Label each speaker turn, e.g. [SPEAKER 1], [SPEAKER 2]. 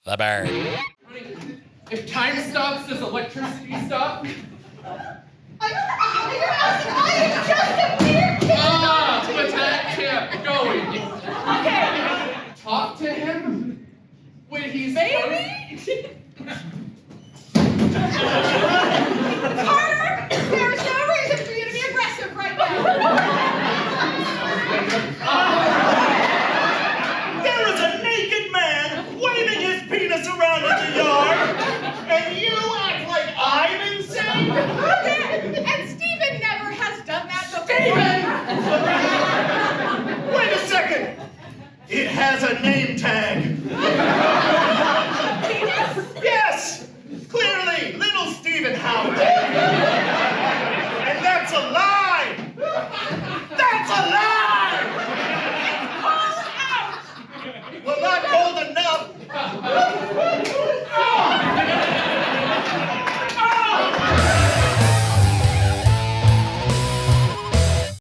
[SPEAKER 1] The bird.
[SPEAKER 2] Honey, if time stops, does electricity stop?
[SPEAKER 3] I am just a mere kid.
[SPEAKER 2] But that kept going.
[SPEAKER 3] Okay.
[SPEAKER 2] Talk to him when he's
[SPEAKER 3] Baby? Carter, there's no reason for you to be aggressive right now.
[SPEAKER 4] There is a naked man waving his penis around in the yard, and you act like I'm insane?
[SPEAKER 3] Okay, and Stephen never has done that before.
[SPEAKER 4] Wait a second. It has a name tag.